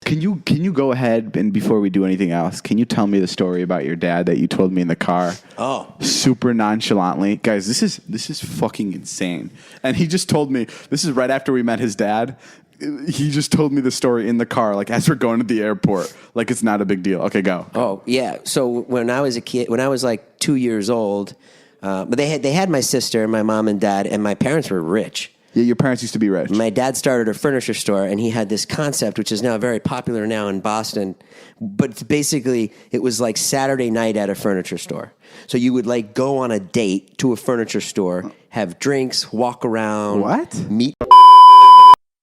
can you go ahead and before we do anything else, can you tell me the story about your dad that you told me in the car? Oh, super nonchalantly, guys. This is fucking insane. And he just told me this is right after we met his dad. He just told me the story in the car, like as we're going to the airport, like it's not a big deal. Okay, go. Oh yeah. So when I was a kid, when I was like 2 years old, but they had my sister, my mom and dad, and my parents were rich. Yeah, your parents used to be rich. My dad started a furniture store, and he had this concept, which is now very popular now in Boston. But basically, it was like Saturday night at a furniture store. So you would like go on a date to a furniture store, have drinks, walk around, meet.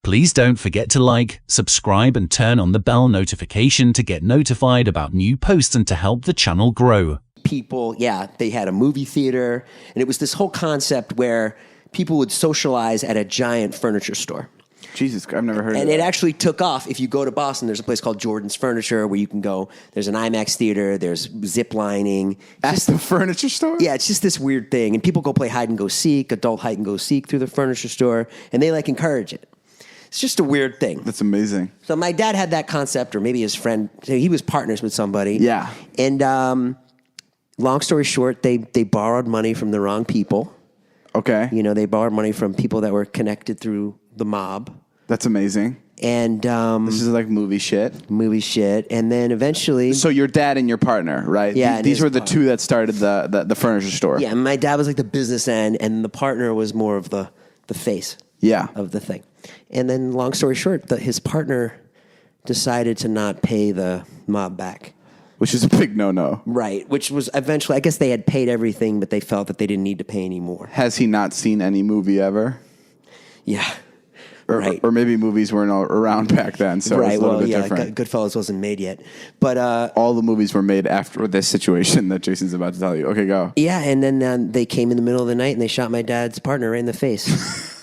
Please don't forget to like, subscribe, and turn on the bell notification to get notified about new posts and to help the channel grow. People, yeah, they had a movie theater, and it was this whole concept where people would socialize at a giant furniture store. Jesus, I've never heard of that. And it actually took off. If you go to Boston, there's a place called Jordan's Furniture where you can go. There's an IMAX theater. There's zip lining. That's the furniture store? Yeah, it's just this weird thing. And people go play hide and go seek, adult hide and go seek through the furniture store, and they like encourage it. It's just a weird thing. That's amazing. So my dad had that concept, or maybe his friend, he was partners with somebody. Yeah. And long story short, they borrowed money from the wrong people. Okay. You know, they borrowed money from people that were connected through the mob. That's amazing. And this is like movie shit. And then eventually, so your dad and your partner, right? Yeah, These were the two that started the furniture store. yeah, my dad was like the business end, and the partner was more of the face. Yeah. Of the thing. And then, long story short, his partner decided to not pay the mob back. Which is a big no-no. Right, which was eventually, I guess they had paid everything, but they felt that they didn't need to pay anymore. Has he not seen any movie ever? Yeah. Right. Or maybe movies weren't around back then, so right, it's a little bit different. Goodfellas wasn't made yet. But all the movies were made after this situation that Jason's about to tell you. Okay, go. Yeah, and then they came in the middle of the night and they shot my dad's partner right in the face.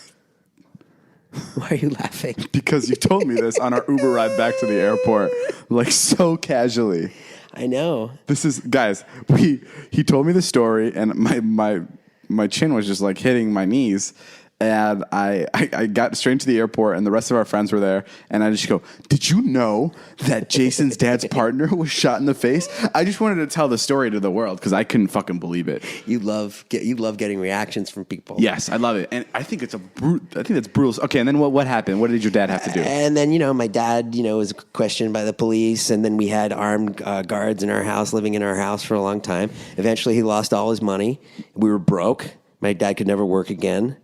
Why are you laughing? Because you told me this on our Uber ride back to the airport, like so casually. I know. This is, guys, he told me the story, and my chin was just like hitting my knees. And I got straight into the airport, and the rest of our friends were there. And I just go, did you know that Jason's dad's partner was shot in the face? I just wanted to tell the story to the world because I couldn't fucking believe it. You love getting reactions from people. Yes, I love it, and I think I think that's brutal. Okay, and then what happened? What did your dad have to do? And then my dad was questioned by the police, and then we had armed guards in our house, living in our house for a long time. Eventually, he lost all his money. We were broke. My dad could never work again.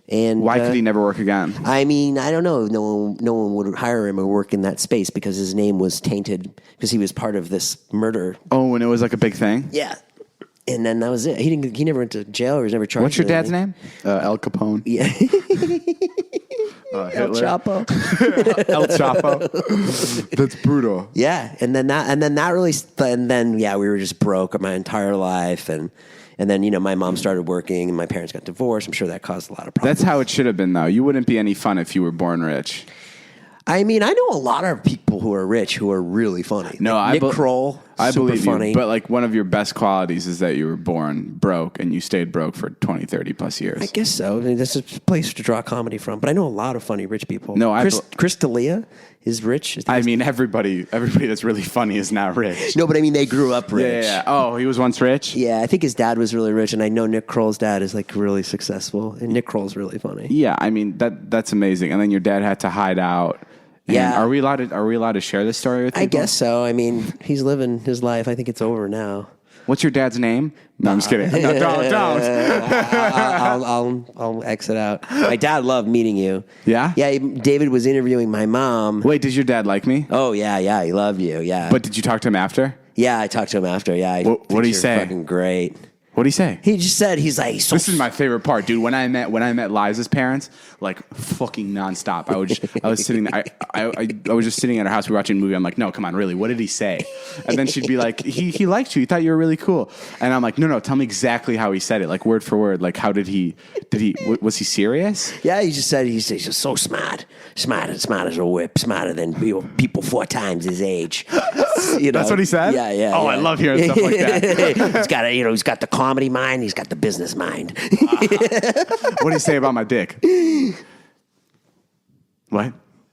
And why could he never work again? I mean, I don't know. No one would hire him or work in that space because his name was tainted because he was part of this murder. Oh, and it was like a big thing? Yeah. And then that was it. He never went to jail or was never charged. What's your dad's name? Al Capone. Yeah. El Chapo. El Chapo. That's brutal. Yeah. And then we were just broke my entire life. And then, my mom started working and my parents got divorced. I'm sure that caused a lot of problems. That's how it should have been, though. You wouldn't be any fun if you were born rich. I mean, I know a lot of people who are rich who are really funny. No, Nick Kroll, I super believe funny. you. But like one of your best qualities is that you were born broke and you stayed broke for 20, 30 plus years. I guess so. I mean, that's a place to draw comedy from. But I know a lot of funny rich people. No, Chris D'Elia is rich. I mean, everybody that's really funny is not rich. No, but I mean, they grew up rich. Yeah. Oh, he was once rich? Yeah, I think his dad was really rich, and I know Nick Kroll's dad is like really successful, and Nick Kroll's really funny. Yeah, I mean that's amazing. And then your dad had to hide out. Yeah. Are we allowed to share this story with people? I guess so. I mean, he's living his life. I think it's over now. What's your dad's name? No, I'm just kidding. No, don't. I'll exit out. My dad loved meeting you. Yeah? Yeah, David was interviewing my mom. Wait, did your dad like me? Oh, yeah, he loved you, yeah. But did you talk to him after? Yeah, I talked to him after, yeah. What did he say? Fucking great. What did he say? He just said, he's like... This is my favorite part, dude. When I met Liza's parents, like fucking nonstop. I was sitting there. I was just sitting at her house. We were watching a movie. I'm like, no, come on, really. What did he say? And then she'd be like, he liked you. He thought you were really cool. And I'm like, no, tell me exactly how he said it, like word for word. Like, how did he? Was he serious? Yeah, he just said he's just so smart as a whip, smarter than people 4 times his age. That's what he said. Yeah. Oh, I love hearing stuff like that. he's got the comedy mind. He's got the business mind. What do you say about my dick? What?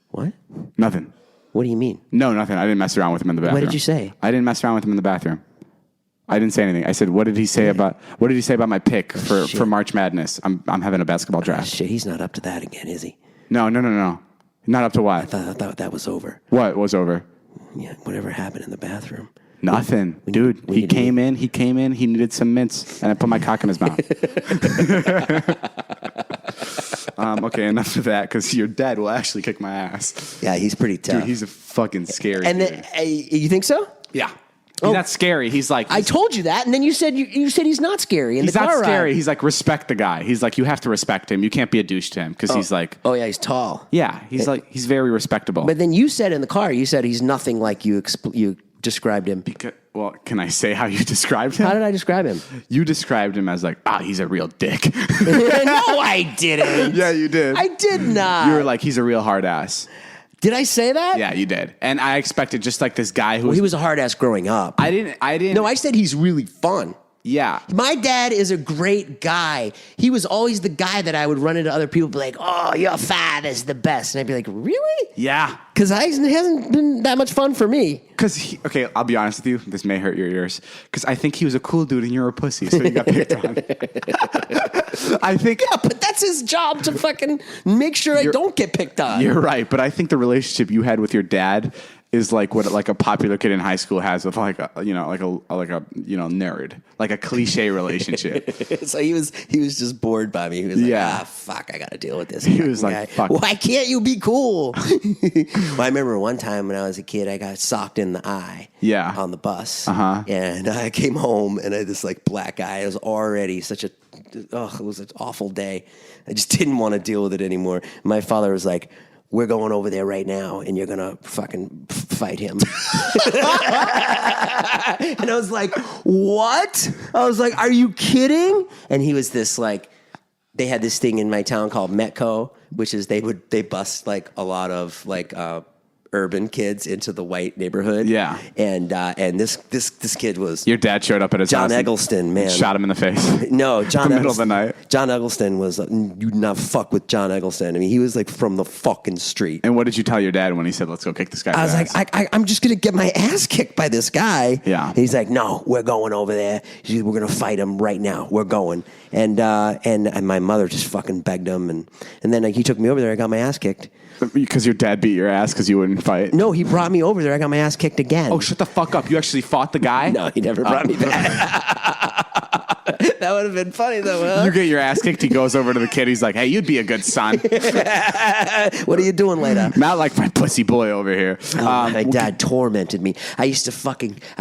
What? Nothing. What do you mean? No, nothing. I didn't mess around with him in the bathroom. What did you say? I didn't mess around with him in the bathroom. I didn't say anything. I said, "What did he say about my pick for March Madness? I'm having a basketball draft." Shit, he's not up to that again, is he? No. Not up to what? I thought that was over. What was over? Yeah, whatever happened in the bathroom. Nothing, dude. He came in. He needed some mints, and I put my cock in his mouth. Okay, enough of that, because your dad will actually kick my ass. Yeah, he's pretty tough. Dude, he's a fucking scary. And dude. You think so? Yeah. He's not scary. He's like... I told you that, and then you said he's not scary. He's not scary. Ride. He's like, respect the guy. He's like, you have to respect him. You can't be a douche to him, because he's like... Oh, yeah, he's tall. Yeah, he's very respectable. But then you said in the car, he's nothing like you described him. Well, can I say how you described him? How did I describe him? You described him as like, he's a real dick. No, I didn't. Yeah, you did. I did not. You were like, he's a real hard ass. Did I say that? Yeah, you did. And I expected just like this guy who he was a hard ass growing up. I didn't. No, I said he's really fun. Yeah. My dad is a great guy. He was always the guy that I would run into other people and be like, "Oh, your father's the best." And I'd be like, "Really?" Yeah. Because he hasn't been that much fun for me. Okay, I'll be honest with you. This may hurt your ears. Because I think he was a cool dude and you're a pussy, so you got picked on. I think... Yeah, but that's his job to fucking make sure I don't get picked on. You're right, but I think the relationship you had with your dad is like what like a popular kid in high school has with like a nerd, like a cliche relationship. So he was just bored by me. He was like, fuck, I got to deal with this. He was guy. like, fuck. Why can't you be cool? Well, I remember one time when I was a kid, I got socked in the eye. Yeah. On the bus. Uh-huh. And I came home and I had this like black eye. It was already it was an awful day. I just didn't want to deal with it anymore. My father was like, "We're going over there right now, and you're gonna fucking fight him." And I was like, "What?" I was like, "Are you kidding?" And he was this like, they had this thing in my town called Metco, which is they bust like a lot of like urban kids into the white neighborhood. Yeah. And this kid was... Your dad showed up at his John house Eggleston, man. Shot him in the face. No, John in the middle of the night. John Eggleston was... You not fuck with John Eggleston. I mean, he was like from the fucking street. And what did you tell your dad when he said, "Let's go kick this guy's ass"? I was like, I'm just going to get my ass kicked by this guy. Yeah. And he's like, "No, we're going over there. We're going to fight him right now. We're going." And my mother just fucking begged him. And then he took me over there. I got my ass kicked. Because your dad beat your ass because you wouldn't fight? No, he brought me over there. I got my ass kicked again. Oh, shut the fuck up. You actually fought the guy? No, he never brought me back. That would have been funny, though, huh? You get your ass kicked, he goes over to the kid. He's like, "Hey, you'd be a good son." What are you doing later? Not like my pussy boy over here. My dad tormented me. I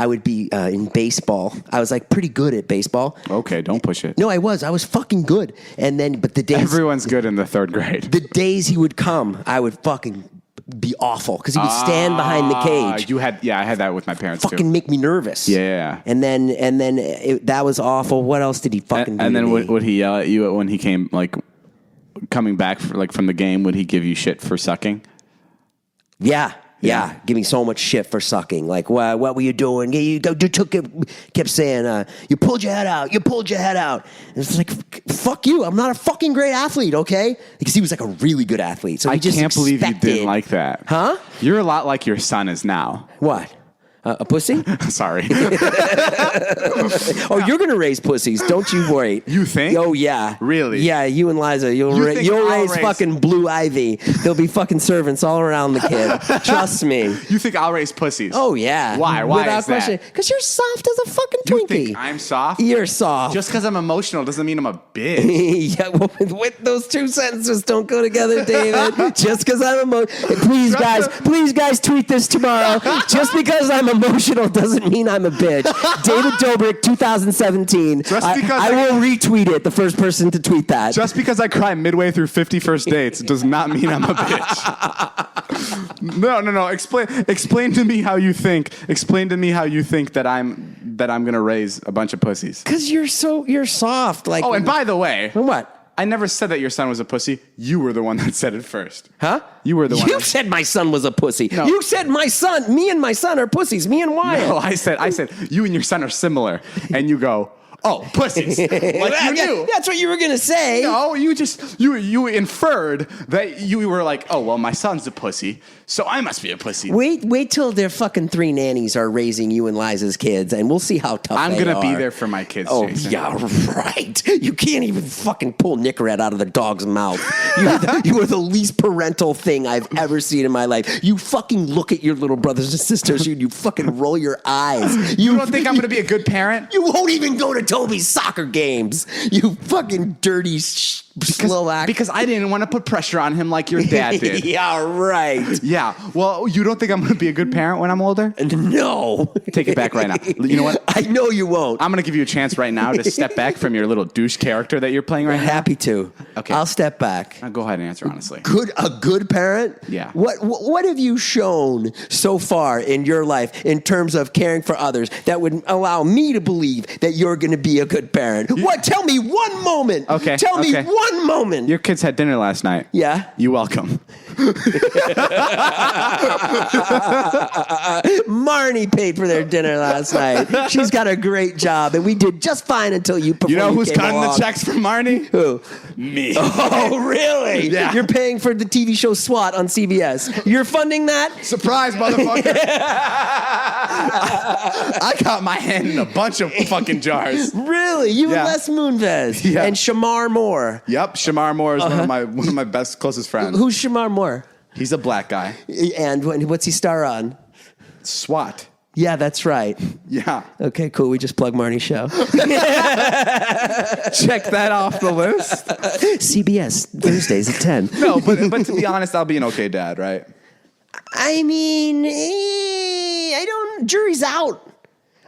would be in baseball. I was like pretty good at baseball. Okay, don't push it. No, I was fucking good. And then, but the days... Everyone's good in the third grade. The days he would come, I would fucking be awful because he would stand behind the cage. I had that with my parents fucking too. make me nervous. Yeah. And then that was awful. What else did he fucking do? And then to me? would he yell at you when he came coming back from the game? Would he give you shit for sucking? Yeah. Give me so much shit for sucking. Like, what were you doing? You kept saying, "You pulled your head out. You pulled your head out." And it's like, fuck you. I'm not a fucking great athlete, okay? Because he was like a really good athlete. So I just can't believe you didn't like that. Huh? You're a lot like your son is now. What? A pussy? Sorry. Oh, you're going to raise pussies. Don't you worry. You think? Oh, yeah. Really? Yeah, you and Liza, you'll raise fucking Blue Ivy. There'll be fucking servants all around the kid. Trust me. You think I'll raise pussies? Oh, yeah. Why? Why is that? Because you're soft as a fucking Twinkie. You think I'm soft? You're soft. Just because I'm emotional doesn't mean I'm a bitch. Yeah, well, with those two sentences don't go together, David. Just because I'm emotional. Please, guys, tweet this tomorrow. Just because I'm emotional doesn't mean I'm a bitch. David Dobrik, 2017. I will retweet it, the first person to tweet that. Just because I cry midway through 50 First Dates does not mean I'm a bitch. No. Explain to me how you think. Explain to me how you think that I'm gonna raise a bunch of pussies. Because you're soft. Like, oh, and by the way, what? I never said that your son was a pussy. You were the one that said it first. Huh? You were the one. You said my son was a pussy. No. You said me and my son are pussies. Me and Wyatt. No, I said you and your son are similar. And you go, Oh, pussies. Like you knew. That's what you were gonna say. No, you inferred that you were like, oh well, my son's a pussy, so I must be a pussy. Wait till their fucking 3 nannies are raising you and Liza's kids, and we'll see how tough I'm they gonna are. be there for my kids. Oh Jason. yeah, right. You can't even fucking pull Nicorette out of the dog's mouth. You are the least parental thing I've ever seen in my life. You fucking look at your little brothers and sisters, you fucking roll your eyes. You don't think I'm gonna be a good parent? You won't even go to Toby's soccer games. You fucking dirty Slovak. Because I didn't want to put pressure on him like your dad did. Yeah, right. Yeah. Well, you don't think I'm going to be a good parent when I'm older? No. Take it back right now. You know what? I know you won't. I'm going to give you a chance right now to step back from your little douche character that you're playing right now. Happy to. Okay. I'll step back. Go ahead and answer honestly. A good parent? Yeah. What have you shown so far in your life in terms of caring for others that would allow me to believe that you're going to be a good parent? What? Tell me one moment. Okay. Tell me one moment. Your kids had dinner last night. Yeah. You're welcome. Marnie paid for their dinner last night. She's got a great job, and we did just fine until you. You know who's came cutting along. the checks for Marnie? Who? Me. Oh, really? Yeah. You're paying for the TV show SWAT on CBS. You're funding that? Surprise, motherfucker. I got my hand in a bunch of fucking jars. Really? You and Yeah. Les Moonves and Shamar Moore. Yep, Shamar Moore is one of my best closest friends. Who's Shamar Moore? He's a black guy. And what's he star on? SWAT. Yeah, that's right. Yeah. Okay, cool. We just plug Marnie's show. Check that off the list. CBS Thursdays at 10. No, but to be honest, I'll be an okay dad, right? I mean, I don't. Jury's out.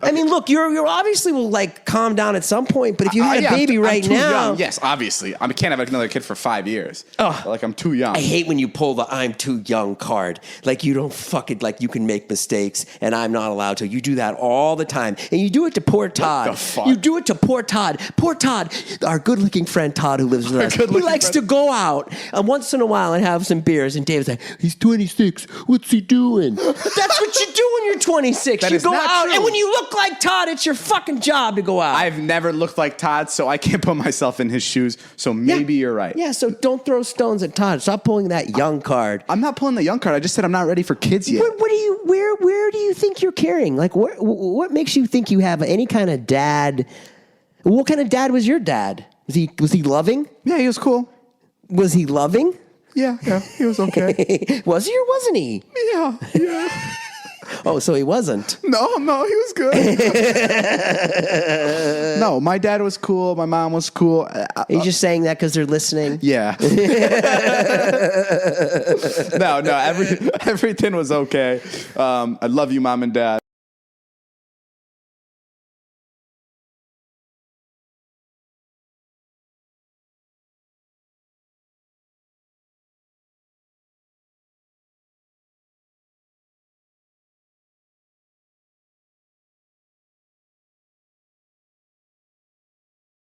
I mean, look, you're obviously will like calm down at some point, but if you had a baby I'm right too now, young. Yes, obviously, I can't have another kid for 5 years. Oh. Like I'm too young. I hate when you pull the "I'm too young" card. Like you don't fucking like you can make mistakes, and I'm not allowed to. You do that all the time, and you do it to poor Todd. the fuck? You do it to poor Todd. Poor Todd, our good-looking friend Todd, who lives with us. He good-looking likes friend. to go out once in a while and have some beers. And David's like, "He's 26. What's he doing?" That's what you do when you're 26. That You is go not out, true. and when you look like Todd, it's your fucking job to go out. I've never looked like Todd, so I can't put myself in his shoes. So maybe you're right. Yeah, so don't throw stones at Todd. Stop pulling that young card. I'm not pulling the young card. I just said I'm not ready for kids yet. What do you? Where do you think you're carrying? Like, what makes you think you have any kind of dad? What kind of dad was your dad? Was he loving? Yeah, he was cool. Was he loving? Yeah, he was okay. Was he or wasn't he? yeah. Oh, so he wasn't. No, he was good. No, my dad was cool. My mom was cool. Are you just saying that because they're listening? Yeah. No, everything was okay. I love you, mom and dad.